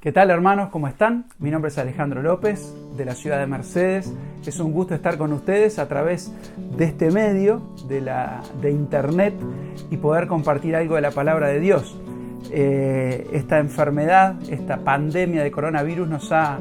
¿Qué tal, hermanos? ¿Cómo están? Mi nombre es Alejandro López, de la ciudad de Mercedes. Es un gusto estar con ustedes a través de este medio, de internet, y poder compartir algo de la palabra de Dios. Esta enfermedad, esta pandemia de coronavirus nos ha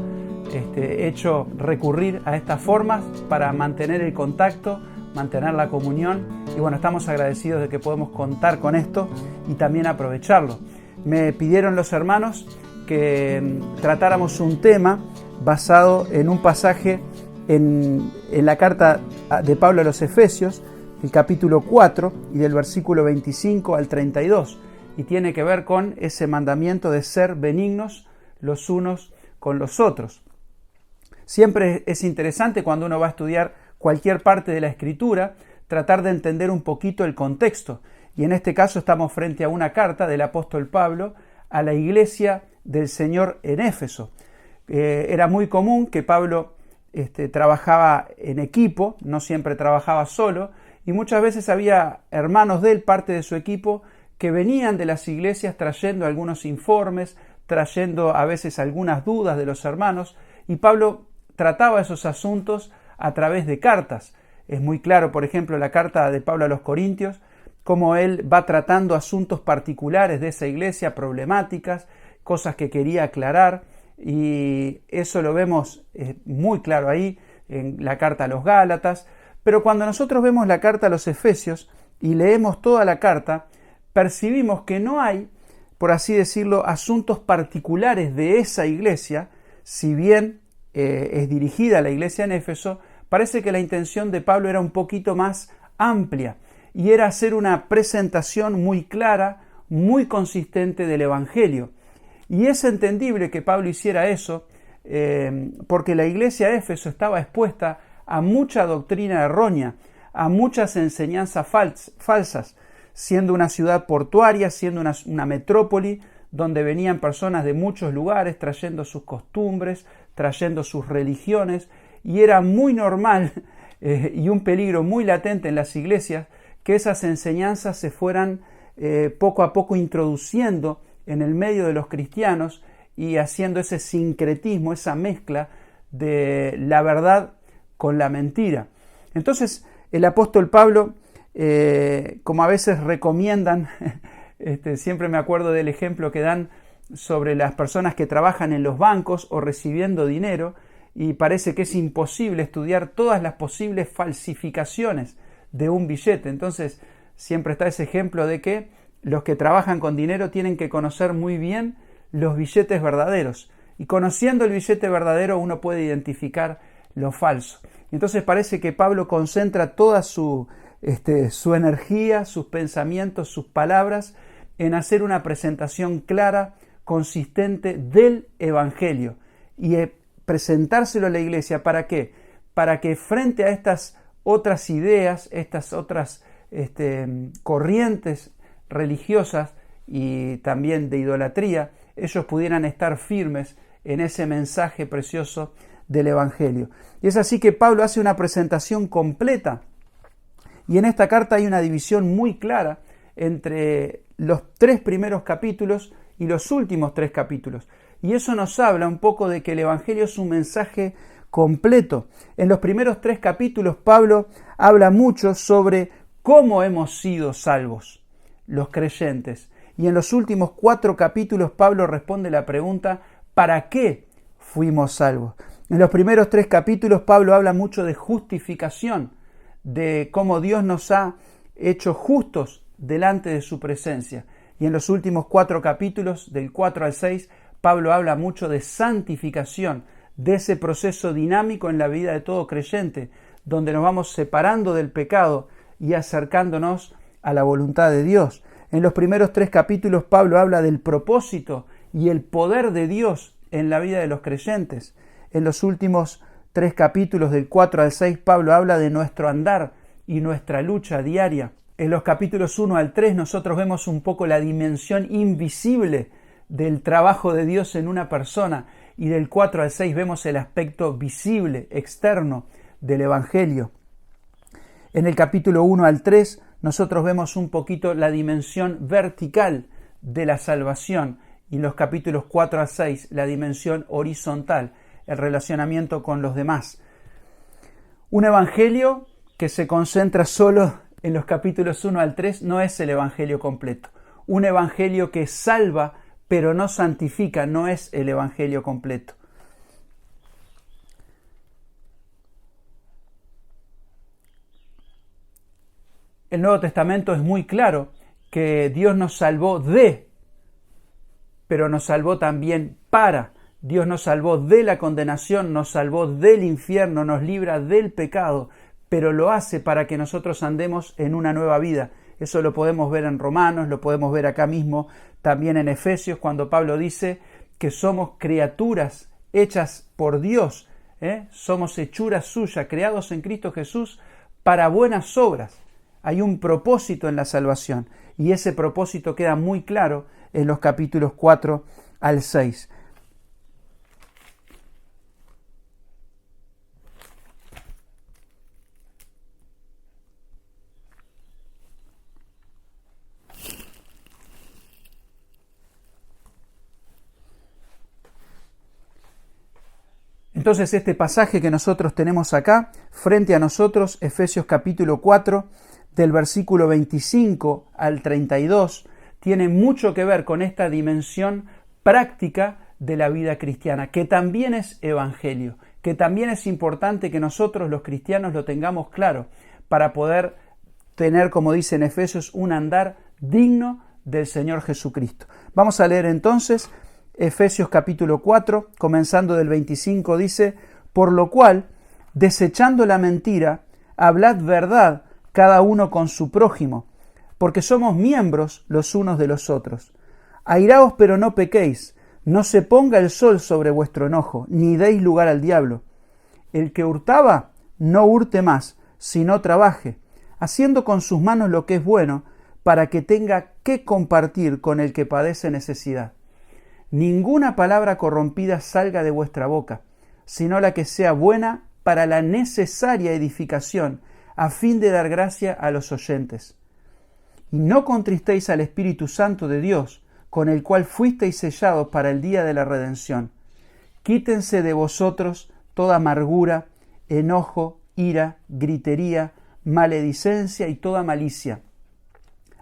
hecho recurrir a estas formas para mantener el contacto, mantener la comunión. Y bueno, estamos agradecidos de que podemos contar con esto y también aprovecharlo. Me pidieron los hermanos que tratáramos un tema basado en un pasaje en la carta de Pablo a los Efesios, el capítulo 4 y del versículo 25 al 32, y tiene que ver con ese mandamiento de ser benignos los unos con los otros. Siempre es interesante cuando uno va a estudiar cualquier parte de la Escritura, tratar de entender un poquito el contexto, y en este caso estamos frente a una carta del apóstol Pablo a la iglesia del Señor en Éfeso. Era muy común que Pablo trabajaba en equipo, no siempre trabajaba solo, y muchas veces había hermanos de él, parte de su equipo, que venían de las iglesias trayendo algunos informes, trayendo a veces algunas dudas de los hermanos, y Pablo trataba esos asuntos a través de cartas. Es muy claro, por ejemplo, la carta de Pablo a los Corintios, cómo él va tratando asuntos particulares de esa iglesia, problemáticas, cosas que quería aclarar, y eso lo vemos muy claro ahí en la carta a los Gálatas. Pero cuando nosotros vemos la carta a los Efesios y leemos toda la carta, percibimos que no hay, por así decirlo, asuntos particulares de esa iglesia. Si bien es dirigida a la iglesia en Éfeso, parece que la intención de Pablo era un poquito más amplia, y era hacer una presentación muy clara, muy consistente del Evangelio. Y es entendible que Pablo hiciera eso porque la iglesia de Éfeso estaba expuesta a mucha doctrina errónea, a muchas enseñanzas falsas, siendo una ciudad portuaria, siendo una metrópoli donde venían personas de muchos lugares trayendo sus costumbres, trayendo sus religiones, y era muy normal y un peligro muy latente en las iglesias que esas enseñanzas se fueran poco a poco introduciendo en el medio de los cristianos y haciendo ese sincretismo, esa mezcla de la verdad con la mentira. Entonces el apóstol Pablo, como a veces recomiendan, siempre me acuerdo del ejemplo que dan sobre las personas que trabajan en los bancos o recibiendo dinero, y parece que es imposible estudiar todas las posibles falsificaciones de un billete. Entonces siempre está ese ejemplo de que los que trabajan con dinero tienen que conocer muy bien los billetes verdaderos, y conociendo el billete verdadero uno puede identificar lo falso. Entonces parece que Pablo concentra toda su energía, sus pensamientos, sus palabras en hacer una presentación clara, consistente del Evangelio, y presentárselo a la iglesia. ¿Para qué? Para que frente a estas otras ideas, estas otras corrientes religiosas y también de idolatría, ellos pudieran estar firmes en ese mensaje precioso del Evangelio. Y es así que Pablo hace una presentación completa, y en esta carta hay una división muy clara entre los 3 primeros capítulos y los últimos 3 capítulos. Y eso nos habla un poco de que el Evangelio es un mensaje completo. En los primeros 3 capítulos Pablo habla mucho sobre cómo hemos sido salvos los creyentes. Y en los últimos 4 capítulos Pablo responde la pregunta: ¿para qué fuimos salvos? En los primeros 3 capítulos Pablo habla mucho de justificación, de cómo Dios nos ha hecho justos delante de su presencia. Y en los últimos 4 capítulos, del 4 al 6, Pablo habla mucho de santificación, de ese proceso dinámico en la vida de todo creyente, donde nos vamos separando del pecado y acercándonos a la voluntad de Dios. En los primeros 3 capítulos Pablo habla del propósito y el poder de Dios en la vida de los creyentes. En los últimos 3 capítulos, del 4 al 6, Pablo habla de nuestro andar y nuestra lucha diaria. En los capítulos 1 al 3 nosotros vemos un poco la dimensión invisible del trabajo de Dios en una persona, y del 4 al 6 vemos el aspecto visible, externo del Evangelio. En el capítulo 1 al 3 nosotros vemos un poquito la dimensión vertical de la salvación, y en los capítulos 4 a 6 la dimensión horizontal, el relacionamiento con los demás. Un evangelio que se concentra solo en los capítulos 1 al 3 no es el evangelio completo. Un evangelio que salva pero no santifica no es el evangelio completo. El Nuevo Testamento es muy claro que Dios nos salvó pero nos salvó también para. Dios nos salvó de la condenación, nos salvó del infierno, nos libra del pecado, pero lo hace para que nosotros andemos en una nueva vida. Eso lo podemos ver en Romanos, lo podemos ver acá mismo, también en Efesios, cuando Pablo dice que somos criaturas hechas por Dios, somos hechuras suyas, creados en Cristo Jesús para buenas obras. Hay un propósito en la salvación y ese propósito queda muy claro en los capítulos 4 al 6. Entonces este pasaje que nosotros tenemos acá, frente a nosotros, Efesios capítulo 4, del versículo 25 al 32, tiene mucho que ver con esta dimensión práctica de la vida cristiana, que también es evangelio, que también es importante que nosotros los cristianos lo tengamos claro para poder tener, como dice en Efesios, un andar digno del Señor Jesucristo. Vamos a leer entonces Efesios capítulo 4, comenzando del 25, dice: por lo cual, desechando la mentira, hablad verdad cada uno con su prójimo, porque somos miembros los unos de los otros. Airaos, pero no pequéis, no se ponga el sol sobre vuestro enojo, ni deis lugar al diablo. El que hurtaba, no hurte más, sino trabaje, haciendo con sus manos lo que es bueno, para que tenga que compartir con el que padece necesidad. Ninguna palabra corrompida salga de vuestra boca, sino la que sea buena para la necesaria edificación, a fin de dar gracia a los oyentes. Y no contristéis al Espíritu Santo de Dios, con el cual fuisteis sellados para el día de la redención. Quítense de vosotros toda amargura, enojo, ira, gritería, maledicencia y toda malicia.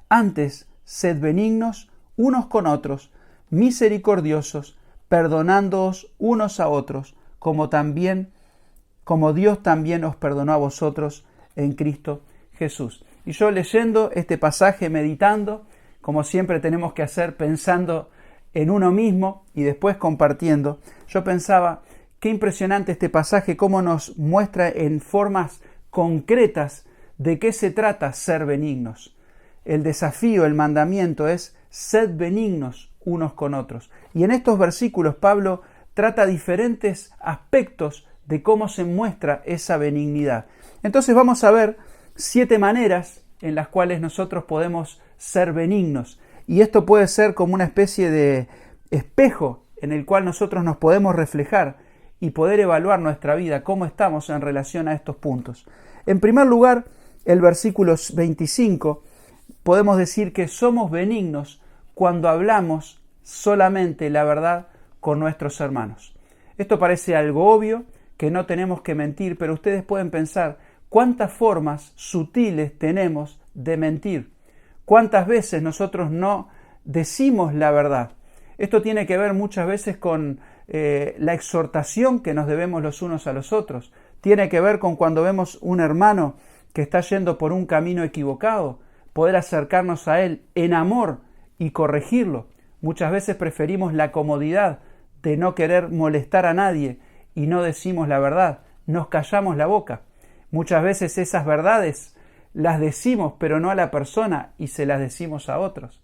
Antes, sed benignos unos con otros, misericordiosos, perdonándoos unos a otros, como Dios también os perdonó a vosotros en Cristo Jesús. Y yo leyendo este pasaje, meditando, como siempre tenemos que hacer, pensando en uno mismo y después compartiendo, yo pensaba, qué impresionante este pasaje, cómo nos muestra en formas concretas de qué se trata ser benignos. El desafío, el mandamiento es: sed benignos unos con otros. Y en estos versículos Pablo trata diferentes aspectos de cómo se muestra esa benignidad. Entonces vamos a ver 7 maneras en las cuales nosotros podemos ser benignos. Y esto puede ser como una especie de espejo en el cual nosotros nos podemos reflejar y poder evaluar nuestra vida, cómo estamos en relación a estos puntos. En primer lugar, el versículo 25, podemos decir que somos benignos cuando hablamos solamente la verdad con nuestros hermanos. Esto parece algo obvio, que no tenemos que mentir, pero ustedes pueden pensar cuántas formas sutiles tenemos de mentir. Cuántas veces nosotros no decimos la verdad. Esto tiene que ver muchas veces con la exhortación que nos debemos los unos a los otros. Tiene que ver con cuando vemos un hermano que está yendo por un camino equivocado, poder acercarnos a él en amor y corregirlo. Muchas veces preferimos la comodidad de no querer molestar a nadie y no decimos la verdad, nos callamos la boca. Muchas veces esas verdades las decimos, pero no a la persona, y se las decimos a otros.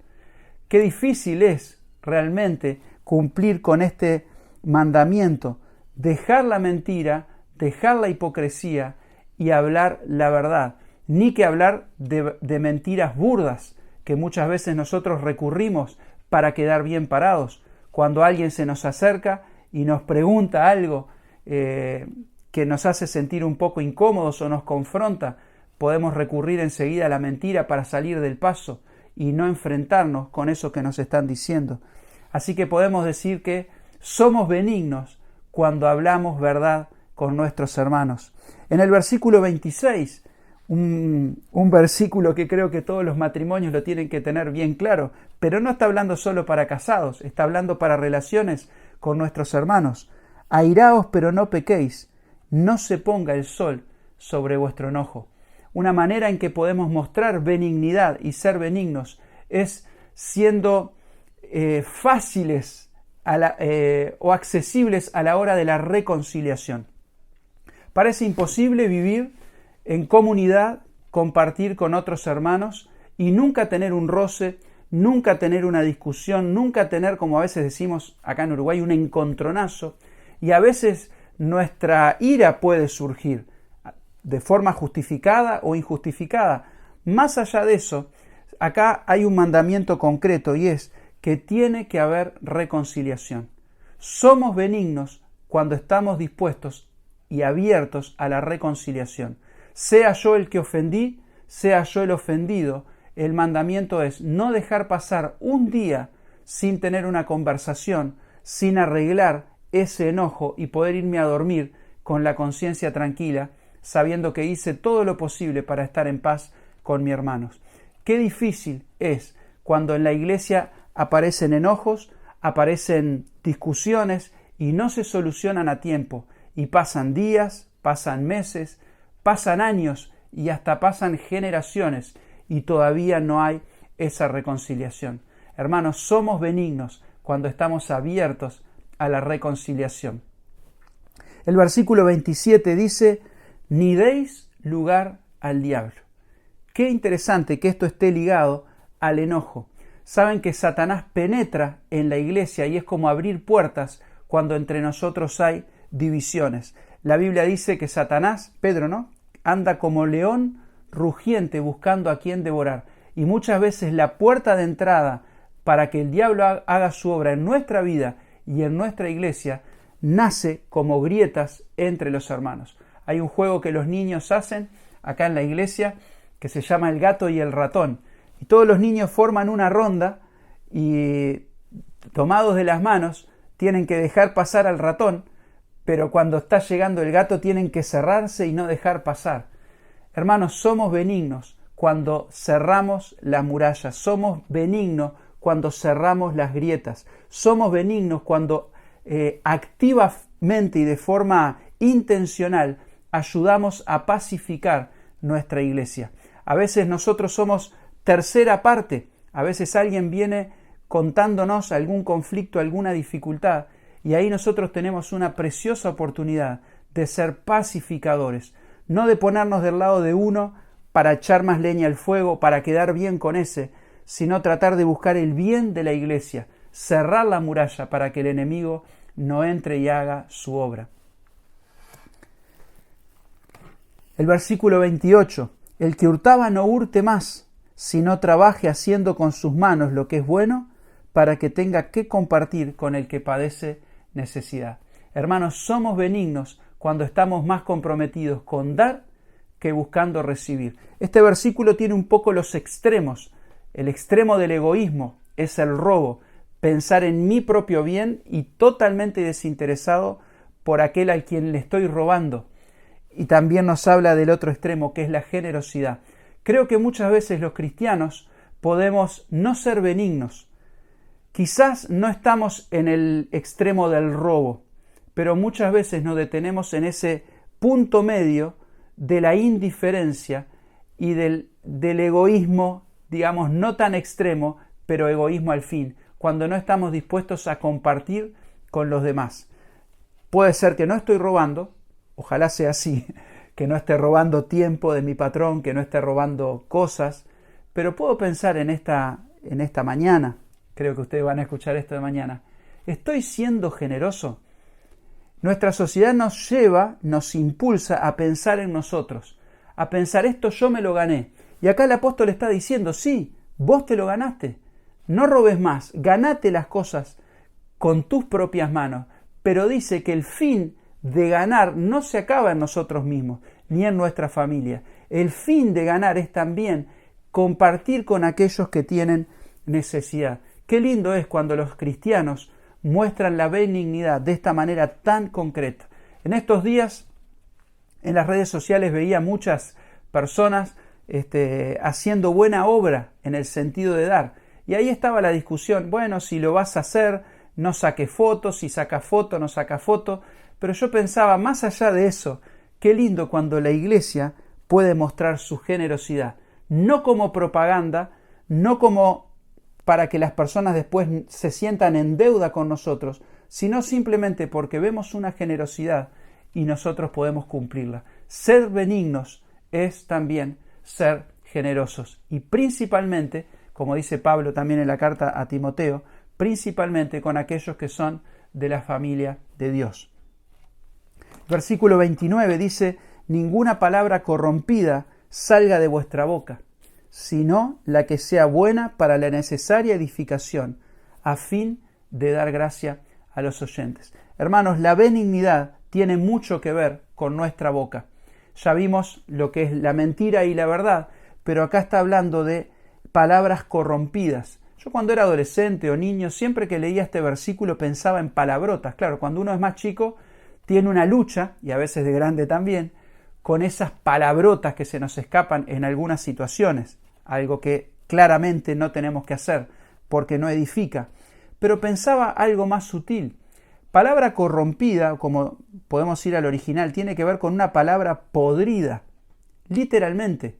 Qué difícil es realmente cumplir con este mandamiento, dejar la mentira, dejar la hipocresía y hablar la verdad, ni que hablar de mentiras burdas que muchas veces nosotros recurrimos para quedar bien parados. Cuando alguien se nos acerca y nos pregunta algo que nos hace sentir un poco incómodos o nos confronta, podemos recurrir enseguida a la mentira para salir del paso y no enfrentarnos con eso que nos están diciendo. Así que podemos decir que somos benignos cuando hablamos verdad con nuestros hermanos. En el versículo 26, un versículo que creo que todos los matrimonios lo tienen que tener bien claro, pero no está hablando solo para casados, está hablando para relaciones con nuestros hermanos. Airaos, pero no pequéis, no se ponga el sol sobre vuestro enojo. Una manera en que podemos mostrar benignidad y ser benignos es siendo fáciles o accesibles a la hora de la reconciliación. Parece imposible vivir en comunidad, compartir con otros hermanos y nunca tener un roce, nunca tener una discusión, nunca tener, como a veces decimos acá en Uruguay, un encontronazo. Y a veces nuestra ira puede surgir de forma justificada o injustificada. Más allá de eso, acá hay un mandamiento concreto y es que tiene que haber reconciliación. Somos benignos cuando estamos dispuestos y abiertos a la reconciliación. Sea yo el que ofendí, sea yo el ofendido, el mandamiento es no dejar pasar un día sin tener una conversación, sin arreglar ese enojo y poder irme a dormir con la conciencia tranquila, sabiendo que hice todo lo posible para estar en paz con mis hermanos. Qué difícil es cuando en la iglesia aparecen enojos, aparecen discusiones y no se solucionan a tiempo. Y pasan días, pasan meses, pasan años y hasta pasan generaciones y todavía no hay esa reconciliación. Hermanos, somos benignos cuando estamos abiertos a la reconciliación. El versículo 27 dice, ni deis lugar al diablo. Qué interesante que esto esté ligado al enojo. Saben que Satanás penetra en la iglesia y es como abrir puertas cuando entre nosotros hay divisiones. La Biblia dice que Satanás, Pedro, ¿no?, anda como león rugiente buscando a quien devorar. Y muchas veces la puerta de entrada para que el diablo haga su obra en nuestra vida y en nuestra iglesia nace como grietas entre los hermanos. Hay un juego que los niños hacen acá en la iglesia que se llama el gato y el ratón. Y todos los niños forman una ronda y tomados de las manos tienen que dejar pasar al ratón, pero cuando está llegando el gato tienen que cerrarse y no dejar pasar. Hermanos, somos benignos cuando cerramos la muralla, somos benignos cuando cerramos las grietas, somos benignos cuando activamente y de forma intencional ayudamos a pacificar nuestra iglesia. A veces nosotros somos tercera parte, a veces alguien viene contándonos algún conflicto, alguna dificultad, y ahí nosotros tenemos una preciosa oportunidad de ser pacificadores, no de ponernos del lado de uno para echar más leña al fuego, para quedar bien con ese, sino tratar de buscar el bien de la iglesia, cerrar la muralla para que el enemigo no entre y haga su obra. El versículo 28, el que hurtaba no hurte más, sino trabaje haciendo con sus manos lo que es bueno, para que tenga que compartir con el que padece necesidad. Hermanos, somos benignos cuando estamos más comprometidos con dar que buscando recibir. Este versículo tiene un poco los extremos. El extremo del egoísmo es el robo, pensar en mi propio bien y totalmente desinteresado por aquel al quien le estoy robando. Y también nos habla del otro extremo, que es la generosidad. Creo que muchas veces los cristianos podemos no ser benignos. Quizás no estamos en el extremo del robo, pero muchas veces nos detenemos en ese punto medio de la indiferencia y del egoísmo, digamos, no tan extremo, pero egoísmo al fin, cuando no estamos dispuestos a compartir con los demás. Puede ser que no estoy robando, ojalá sea así, que no esté robando tiempo de mi patrón, que no esté robando cosas, pero puedo pensar en esta mañana, creo que ustedes van a escuchar esto de mañana, ¿estoy siendo generoso? Nuestra sociedad nos impulsa a pensar en nosotros, a pensar esto yo me lo gané. Y acá el apóstol está diciendo, sí, vos te lo ganaste, no robes más, ganate las cosas con tus propias manos, pero dice que el fin de ganar no se acaba en nosotros mismos, ni en nuestra familia. El fin de ganar es también compartir con aquellos que tienen necesidad. Qué lindo es cuando los cristianos muestran la benignidad de esta manera tan concreta. En estos días, en las redes sociales veía muchas personas haciendo buena obra en el sentido de dar. Y ahí estaba la discusión, bueno, si lo vas a hacer, no saques fotos, si sacas foto, no sacas foto. Pero yo pensaba, más allá de eso, qué lindo cuando la iglesia puede mostrar su generosidad. No como propaganda, no como para que las personas después se sientan en deuda con nosotros, sino simplemente porque vemos una generosidad y nosotros podemos cumplirla. Ser benignos es también ser generosos. Y principalmente, como dice Pablo también en la carta a Timoteo, principalmente con aquellos que son de la familia de Dios. Versículo 29 dice, ninguna palabra corrompida salga de vuestra boca, sino la que sea buena para la necesaria edificación, a fin de dar gracia a los oyentes. Hermanos, la benignidad tiene mucho que ver con nuestra boca. Ya vimos lo que es la mentira y la verdad, pero acá está hablando de palabras corrompidas. Yo cuando era adolescente o niño, siempre que leía este versículo pensaba en palabrotas. Claro, cuando uno es más chico, tiene una lucha, y a veces de grande también, con esas palabrotas que se nos escapan en algunas situaciones. Algo que claramente no tenemos que hacer, porque no edifica. Pero pensaba algo más sutil. Palabra corrompida, como podemos ir al original, tiene que ver con una palabra podrida, literalmente.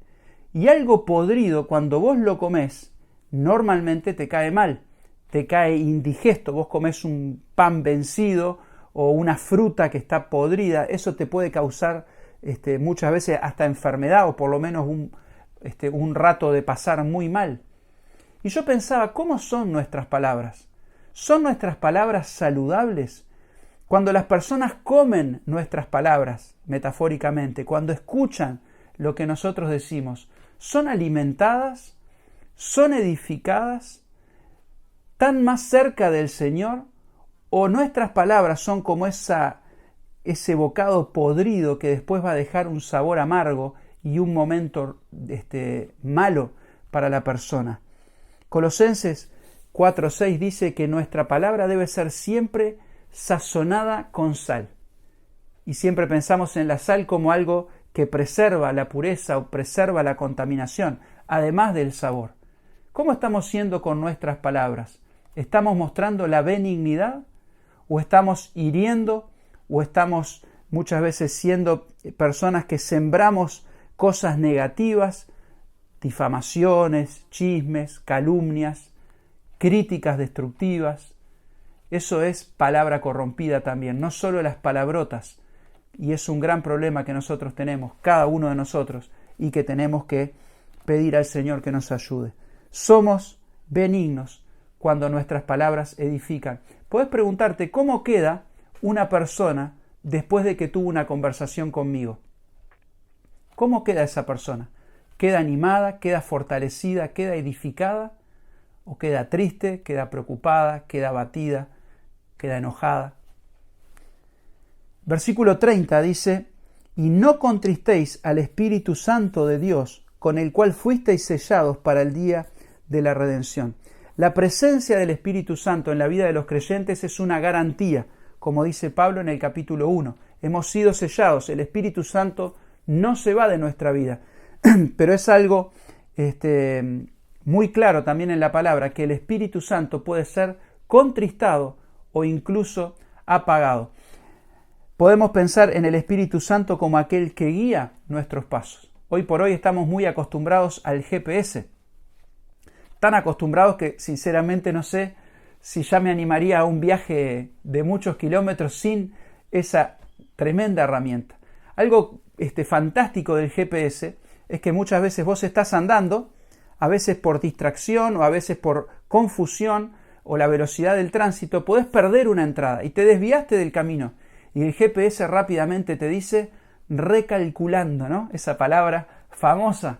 Y algo podrido, cuando vos lo comés, normalmente te cae mal, te cae indigesto. Vos comés un pan vencido o una fruta que está podrida, eso te puede causar muchas veces hasta enfermedad o por lo menos un rato de pasar muy mal. Y yo pensaba, ¿cómo son nuestras palabras? ¿Son nuestras palabras saludables? Cuando las personas comen nuestras palabras, metafóricamente, cuando escuchan lo que nosotros decimos, ¿son alimentadas? ¿Son edificadas? ¿Tan más cerca del Señor? ¿O nuestras palabras son como ese bocado podrido que después va a dejar un sabor amargo y un momento malo para la persona? Colosenses 4:6 dice que nuestra palabra debe ser siempre sazonada con sal. Y siempre pensamos en la sal como algo que preserva la pureza o preserva la contaminación, además del sabor. ¿Cómo estamos siendo con nuestras palabras? ¿Estamos mostrando la benignidad? ¿O estamos hiriendo? ¿O estamos muchas veces siendo personas que sembramos cosas negativas, difamaciones, chismes, calumnias, críticas destructivas? Eso es palabra corrompida también, no solo las palabrotas. Y es un gran problema que nosotros tenemos, cada uno de nosotros, y que tenemos que pedir al Señor que nos ayude. Somos benignos cuando nuestras palabras edifican. Puedes preguntarte, ¿cómo queda una persona después de que tuvo una conversación conmigo? ¿Cómo queda esa persona? ¿Queda animada? ¿Queda fortalecida? ¿Queda edificada? ¿O queda triste? ¿Queda preocupada? ¿Queda abatida? ¿Queda enojada? Versículo 30 dice, y no contristéis al Espíritu Santo de Dios, con el cual fuisteis sellados para el día de la redención. La presencia del Espíritu Santo en la vida de los creyentes es una garantía, como dice Pablo en el capítulo 1. Hemos sido sellados, el Espíritu Santo no se va de nuestra vida. Pero es algo muy claro también en la palabra, que el Espíritu Santo puede ser contristado o incluso apagado. Podemos pensar en el Espíritu Santo como aquel que guía nuestros pasos. Hoy por hoy estamos muy acostumbrados al GPS. Tan acostumbrados que sinceramente no sé si ya me animaría a un viaje de muchos kilómetros sin esa tremenda herramienta. Algo fantástico del GPS es que muchas veces vos estás andando, a veces por distracción o a veces por confusión o la velocidad del tránsito, podés perder una entrada y te desviaste del camino. Y el GPS rápidamente te dice recalculando, ¿no? Esa palabra famosa,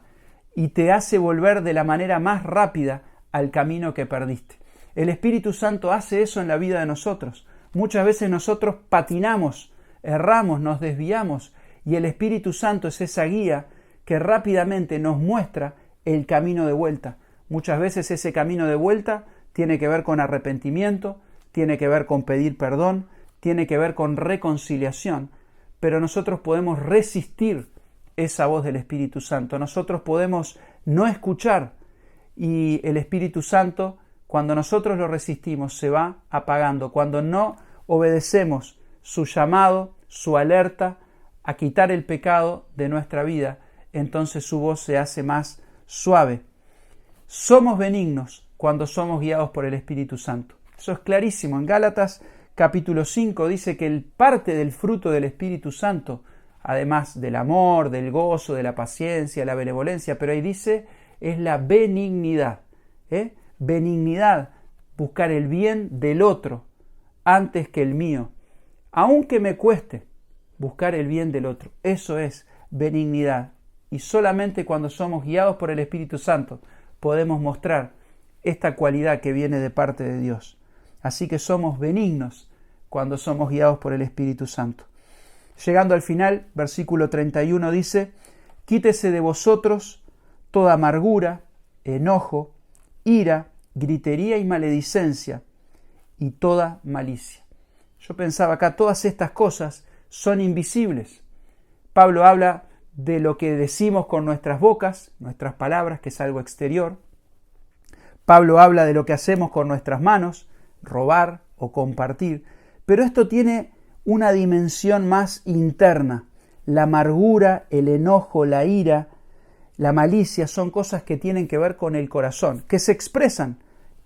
y te hace volver de la manera más rápida al camino que perdiste. El Espíritu Santo hace eso en la vida de nosotros. Muchas veces nosotros patinamos, erramos, nos desviamos, y el Espíritu Santo es esa guía que rápidamente nos muestra el camino de vuelta. Muchas veces ese camino de vuelta tiene que ver con arrepentimiento, tiene que ver con pedir perdón, tiene que ver con reconciliación, pero nosotros podemos resistir esa voz del Espíritu Santo. Nosotros podemos no escuchar y el Espíritu Santo, cuando nosotros lo resistimos, se va apagando. Cuando no obedecemos su llamado, su alerta a quitar el pecado de nuestra vida, entonces su voz se hace más suave. Somos benignos cuando somos guiados por el Espíritu Santo. Eso es clarísimo. En Gálatas capítulo 5 dice que el parte del fruto del Espíritu Santo, además del amor, del gozo, de la paciencia, la benevolencia, pero ahí dice, es la benignidad. Benignidad, buscar el bien del otro antes que el mío, aunque me cueste buscar el bien del otro. Eso es benignidad. Y solamente cuando somos guiados por el Espíritu Santo podemos mostrar esta cualidad que viene de parte de Dios. Así que somos benignos cuando somos guiados por el Espíritu Santo. Llegando al final, versículo 31 dice, quítese de vosotros toda amargura, enojo, ira, gritería y maledicencia, y toda malicia. Yo pensaba acá, todas estas cosas son invisibles. Pablo habla de lo que decimos con nuestras bocas, nuestras palabras, que es algo exterior. Pablo habla de lo que hacemos con nuestras manos, robar o compartir. Pero esto tiene una dimensión más interna. La amargura, el enojo, la ira, la malicia son cosas que tienen que ver con el corazón, que se expresan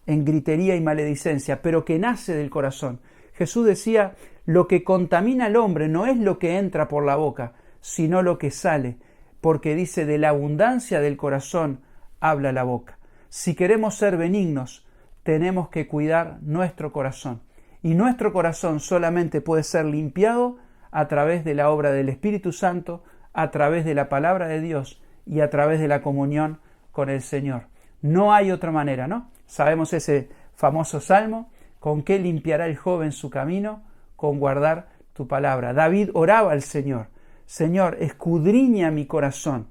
en gritería y maledicencia, pero que nace del corazón. Jesús decía, lo que contamina al hombre no es lo que entra por la boca, sino lo que sale, porque dice, de la abundancia del corazón habla la boca. Si queremos ser benignos, tenemos que cuidar nuestro corazón. Y nuestro corazón solamente puede ser limpiado a través de la obra del Espíritu Santo, a través de la palabra de Dios y a través de la comunión con el Señor. No hay otra manera, ¿no? Sabemos ese famoso salmo, ¿con qué limpiará el joven su camino? Con guardar tu palabra. David oraba al Señor, Señor, escudriña mi corazón,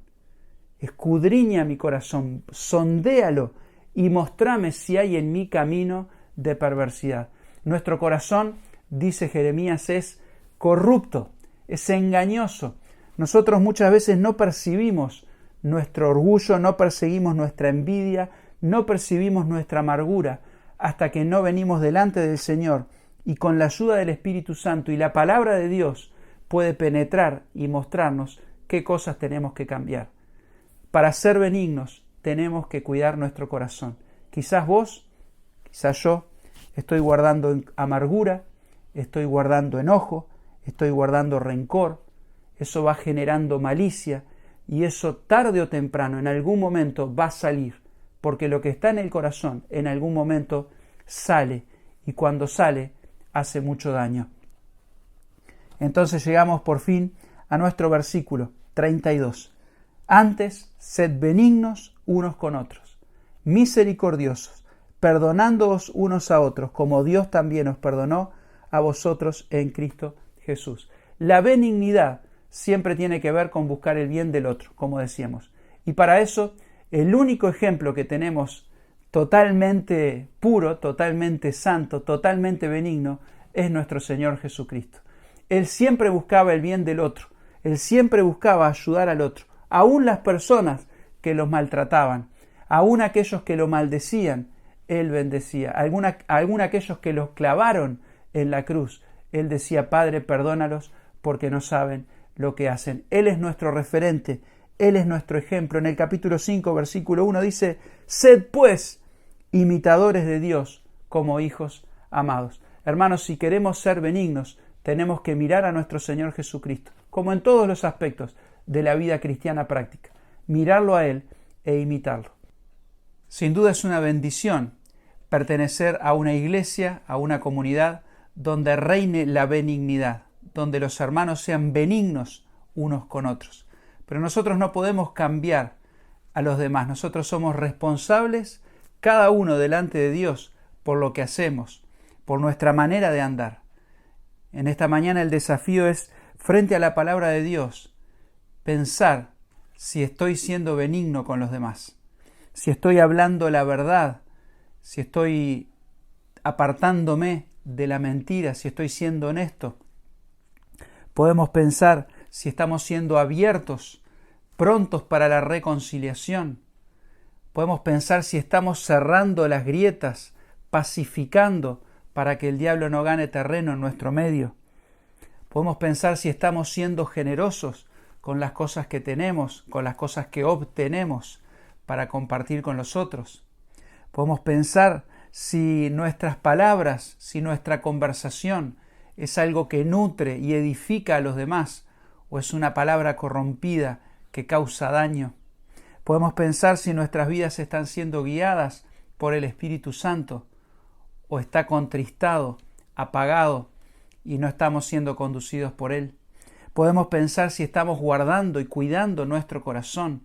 sondéalo y mostrame si hay en mí camino de perversidad. Nuestro corazón, dice Jeremías, es corrupto, es engañoso. Nosotros muchas veces no percibimos nuestro orgullo, no percibimos nuestra envidia, no percibimos nuestra amargura hasta que no venimos delante del Señor y con la ayuda del Espíritu Santo y la palabra de Dios puede penetrar y mostrarnos qué cosas tenemos que cambiar. Para ser benignos tenemos que cuidar nuestro corazón. Quizás vos, quizás yo, estoy guardando amargura, estoy guardando enojo, estoy guardando rencor. Eso va generando malicia y eso tarde o temprano, en algún momento, va a salir. Porque lo que está en el corazón, en algún momento, sale. Y cuando sale, hace mucho daño. Entonces llegamos por fin a nuestro versículo 32. Antes, sed benignos unos con otros, misericordiosos, perdonándoos unos a otros, como Dios también os perdonó a vosotros en Cristo Jesús. La benignidad siempre tiene que ver con buscar el bien del otro, como decíamos. Y para eso, el único ejemplo que tenemos totalmente puro, totalmente santo, totalmente benigno, es nuestro Señor Jesucristo. Él siempre buscaba el bien del otro. Él siempre buscaba ayudar al otro. Aún las personas que los maltrataban, aún aquellos que lo maldecían, Él bendecía. Aún aquellos que los clavaron en la cruz, Él decía, Padre, perdónalos porque no saben lo que hacen. Él es nuestro referente, Él es nuestro ejemplo. En el capítulo 5, versículo 1 dice, sed pues imitadores de Dios como hijos amados. Hermanos, si queremos ser benignos, tenemos que mirar a nuestro Señor Jesucristo, como en todos los aspectos de la vida cristiana práctica, mirarlo a Él e imitarlo. Sin duda es una bendición pertenecer a una iglesia, a una comunidad donde reine la benignidad, donde los hermanos sean benignos unos con otros. Pero nosotros no podemos cambiar a los demás, nosotros somos responsables, cada uno delante de Dios, por lo que hacemos, por nuestra manera de andar. En esta mañana el desafío es, frente a la palabra de Dios, pensar si estoy siendo benigno con los demás, si estoy hablando la verdad, si estoy apartándome de la mentira, si estoy siendo honesto. Podemos pensar si estamos siendo abiertos, prontos para la reconciliación. Podemos pensar si estamos cerrando las grietas, pacificando para que el diablo no gane terreno en nuestro medio. Podemos pensar si estamos siendo generosos con las cosas que tenemos, con las cosas que obtenemos para compartir con los otros. Podemos pensar si nuestras palabras, si nuestra conversación es algo que nutre y edifica a los demás, o es una palabra corrompida que causa daño. Podemos pensar si nuestras vidas están siendo guiadas por el Espíritu Santo, o está contristado, apagado, y no estamos siendo conducidos por Él. Podemos pensar si estamos guardando y cuidando nuestro corazón,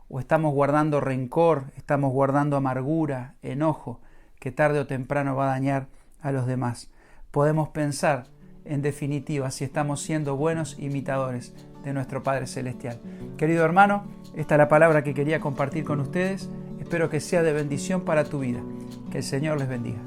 o estamos guardando rencor, estamos guardando amargura, enojo, que tarde o temprano va a dañar a los demás. Podemos pensar, en definitiva, si estamos siendo buenos imitadores de nuestro Padre Celestial. Querido hermano, esta es la palabra que quería compartir con ustedes. Espero que sea de bendición para tu vida. Que el Señor les bendiga.